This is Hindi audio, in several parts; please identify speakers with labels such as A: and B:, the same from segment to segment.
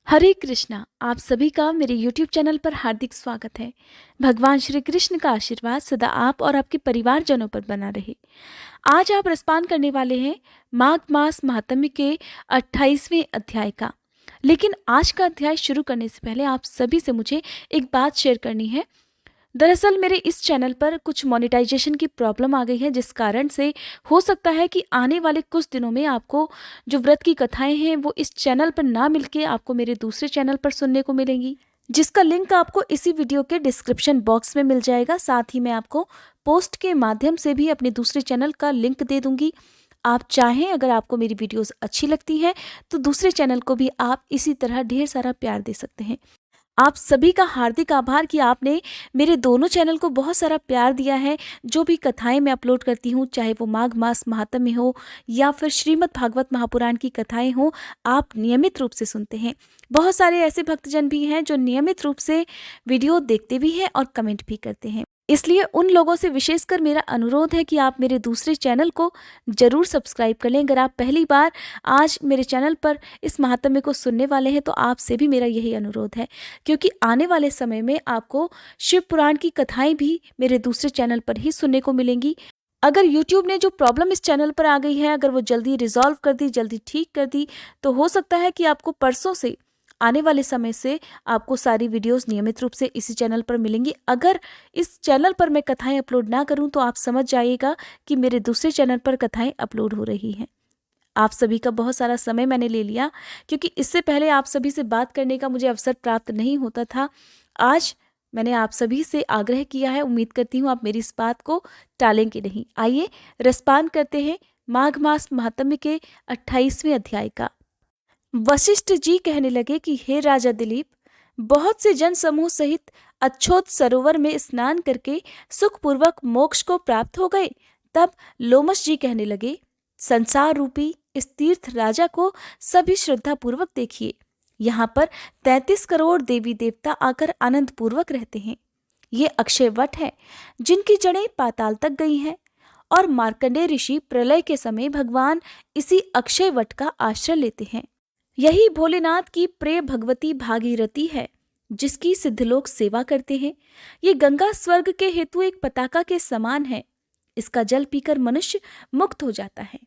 A: हरे कृष्णा। आप सभी का मेरे YouTube चैनल पर हार्दिक स्वागत है। भगवान श्री कृष्ण का आशीर्वाद सदा आप और आपके परिवारजनों पर बना रहे। आज आप रसपान करने वाले हैं माघ मास महात्म्य के 28वें अध्याय का। लेकिन आज का अध्याय शुरू करने से पहले आप सभी से मुझे एक बात शेयर करनी है। दरअसल मेरे इस चैनल पर कुछ मोनेटाइजेशन की प्रॉब्लम आ गई है, जिस कारण से हो सकता है कि आने वाले कुछ दिनों में आपको जो व्रत की कथाएं हैं वो इस चैनल पर ना मिलके आपको मेरे दूसरे चैनल पर सुनने को मिलेंगी, जिसका लिंक आपको इसी वीडियो के डिस्क्रिप्शन बॉक्स में मिल जाएगा। साथ ही मैं आपको पोस्ट के माध्यम से भी अपने दूसरे चैनल का लिंक दे दूंगी। आप चाहें, अगर आपको मेरी वीडियोस अच्छी लगती हैं तो दूसरे चैनल को भी आप इसी तरह ढेर सारा प्यार दे सकते हैं। आप सभी का हार्दिक आभार कि आपने मेरे दोनों चैनल को बहुत सारा प्यार दिया है। जो भी कथाएं मैं अपलोड करती हूँ, चाहे वो माघ मास महात्म्य हो या फिर श्रीमद् भागवत महापुराण की कथाएं हो, आप नियमित रूप से सुनते हैं। बहुत सारे ऐसे भक्तजन भी हैं जो नियमित रूप से वीडियो देखते भी हैं और कमेंट भी करते हैं। इसलिए उन लोगों से विशेषकर मेरा अनुरोध है कि आप मेरे दूसरे चैनल को जरूर सब्सक्राइब कर लें। अगर आप पहली बार आज मेरे चैनल पर इस महात्म्य को सुनने वाले हैं तो आपसे भी मेरा यही अनुरोध है, क्योंकि आने वाले समय में आपको शिव पुराण की कथाएं भी मेरे दूसरे चैनल पर ही सुनने को मिलेंगी। अगर YouTube ने जो प्रॉब्लम इस चैनल पर आ गई है, अगर वो जल्दी रिजॉल्व कर दी, जल्दी ठीक कर दी, तो हो सकता है कि आपको परसों से, आने वाले समय से, आपको सारी वीडियोस नियमित रूप से इसी चैनल पर मिलेंगी। अगर इस चैनल पर मैं कथाएं अपलोड ना करूं तो आप समझ जाइएगा कि मेरे दूसरे चैनल पर कथाएं अपलोड हो रही हैं। आप सभी का बहुत सारा समय मैंने ले लिया, क्योंकि इससे पहले आप सभी से बात करने का मुझे अवसर प्राप्त नहीं होता था। आज मैंने आप सभी से आग्रह किया है, उम्मीद करती हूँ आप मेरी इस बात को टालेंगे नहीं। आइए रसपान करते हैं माघ मास महात्म्य के 28वें अध्याय का। वशिष्ठ जी कहने लगे कि हे राजा दिलीप, बहुत से जन समूह सहित अच्छोत सरोवर में स्नान करके सुखपूर्वक मोक्ष को प्राप्त हो गए। तब लोमश जी कहने लगे, संसार रूपी इस तीर्थ राजा को सभी श्रद्धा पूर्वक देखिए। यहाँ पर 33 करोड़ देवी देवता आकर आनंद पूर्वक रहते हैं। ये अक्षय वट है जिनकी जड़ें पाताल तक गई हैं, और मार्कंडेय ऋषि प्रलय के समय भगवान इसी अक्षय वट का आश्रय लेते हैं। यही भोलेनाथ की प्रिय भगवती भागीरथी है, जिसकी सिद्धलोक सेवा करते हैं। ये गंगा स्वर्ग के हेतु एक पताका के समान है। इसका जल पीकर मनुष्य मुक्त हो जाता है।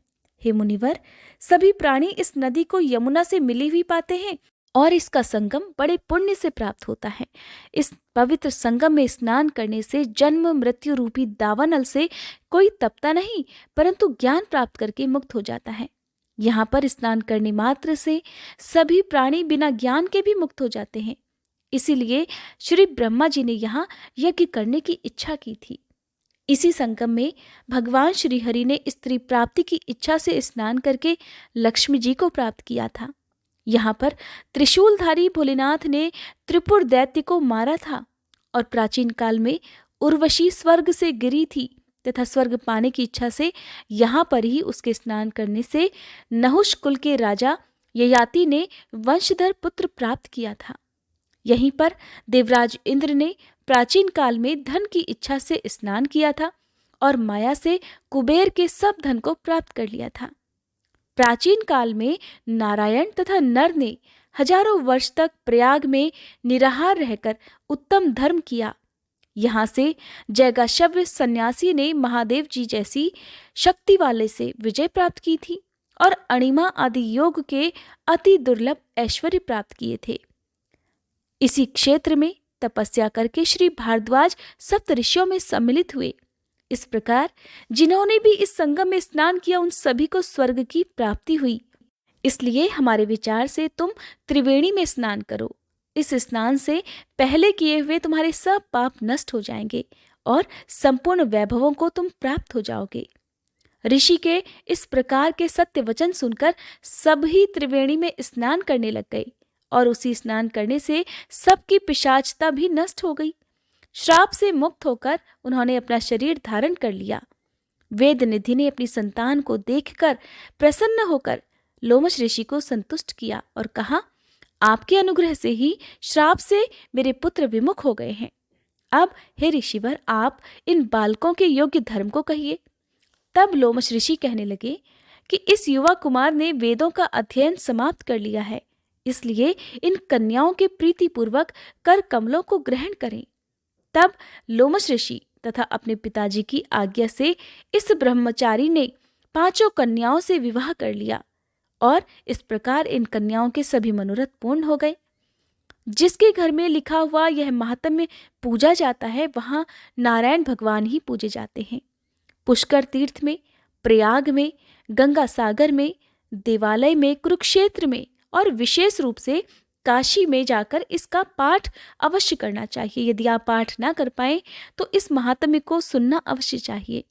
A: हे मुनिवर, सभी प्राणी इस नदी को यमुना से मिली हुई पाते हैं और इसका संगम बड़े पुण्य से प्राप्त होता है। इस पवित्र संगम में स्नान करने से जन्म मृत्यु रूपी दावानल से कोई तपता नहीं, परंतु ज्ञान प्राप्त करके मुक्त हो जाता है। यहाँ पर स्नान करने मात्र से सभी प्राणी बिना ज्ञान के भी मुक्त हो जाते हैं। इसीलिए श्री ब्रह्मा जी ने यहाँ यज्ञ करने की इच्छा की थी। इसी संगम में भगवान श्री हरि ने स्त्री प्राप्ति की इच्छा से स्नान करके लक्ष्मी जी को प्राप्त किया था। यहाँ पर त्रिशूलधारी भोलेनाथ ने त्रिपुर दैत्य को मारा था, और प्राचीन काल में उर्वशी स्वर्ग से गिरी थी तथा स्वर्ग पाने की इच्छा से यहाँ पर ही उसके स्नान करने से नहुष कुल के राजा ययाति ने वंशधर पुत्र प्राप्त किया था। यहीं पर देवराज इंद्र ने प्राचीन काल में धन की इच्छा से स्नान किया था और माया से कुबेर के सब धन को प्राप्त कर लिया था। प्राचीन काल में नारायण तथा नर ने हजारों वर्ष तक प्रयाग में निराहार रहकर उत्तम धर्म किया। यहाँ से जैगाशव्य सन्यासी ने महादेव जी जैसी शक्ति वाले से विजय प्राप्त की थी और अणिमा आदि योग के अति दुर्लभ ऐश्वर्य प्राप्त किए थे। इसी क्षेत्र में तपस्या करके श्री भारद्वाज सप्त ऋषियों में सम्मिलित हुए। इस प्रकार जिन्होंने भी इस संगम में स्नान किया उन सभी को स्वर्ग की प्राप्ति हुई। इसलिए हमारे विचार से तुम त्रिवेणी में स्नान करो। इस स्नान से पहले किए हुए तुम्हारे सब पाप नष्ट हो जाएंगे और संपूर्ण वैभवों को तुम प्राप्त हो जाओगे। ऋषि के इस प्रकार के सत्य वचन सुनकर सभी त्रिवेणी में स्नान करने लग गए, और उसी स्नान करने से सबकी पिशाचता भी नष्ट हो गई। श्राप से मुक्त होकर उन्होंने अपना शरीर धारण कर लिया। वेद निधि ने अपनी संतान को देखकर प्रसन्न होकर लोमश ऋषि को संतुष्ट किया और कहा, आपके अनुग्रह से ही श्राप से मेरे पुत्र विमुख हो गए हैं। अब हे ऋषिवर, आप इन बालकों के योग्य धर्म को कहिए। तब लोमश ऋषि कहने लगे कि इस युवा कुमार ने वेदों का अध्ययन समाप्त कर लिया है, इसलिए इन कन्याओं के प्रीतिपूर्वक कर कमलों को ग्रहण करें। तब लोमश ऋषि तथा अपने पिताजी की आज्ञा से इस ब्रह्मचारी ने 5 कन्याओं से विवाह कर लिया और इस प्रकार इन कन्याओं के सभी मनोरथ पूर्ण हो गए। जिसके घर में लिखा हुआ यह महात्म्य पूजा जाता है, वहां नारायण भगवान ही पूजे जाते हैं। पुष्कर तीर्थ में, प्रयाग में, गंगा सागर में, देवालय में, कुरुक्षेत्र में और विशेष रूप से काशी में जाकर इसका पाठ अवश्य करना चाहिए। यदि आप पाठ ना कर पाए तो इस महात्म्य को सुनना अवश्य चाहिए।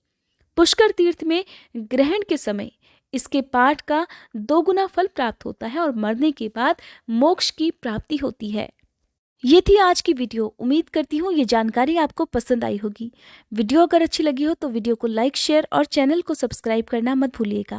A: पुष्कर तीर्थ में ग्रहण के समय इसके पाठ का 2 गुना फल प्राप्त होता है और मरने के बाद मोक्ष की प्राप्ति होती है। ये थी आज की वीडियो। उम्मीद करती हूँ ये जानकारी आपको पसंद आई होगी। वीडियो अगर अच्छी लगी हो तो वीडियो को लाइक, शेयर और चैनल को सब्सक्राइब करना मत भूलिएगा।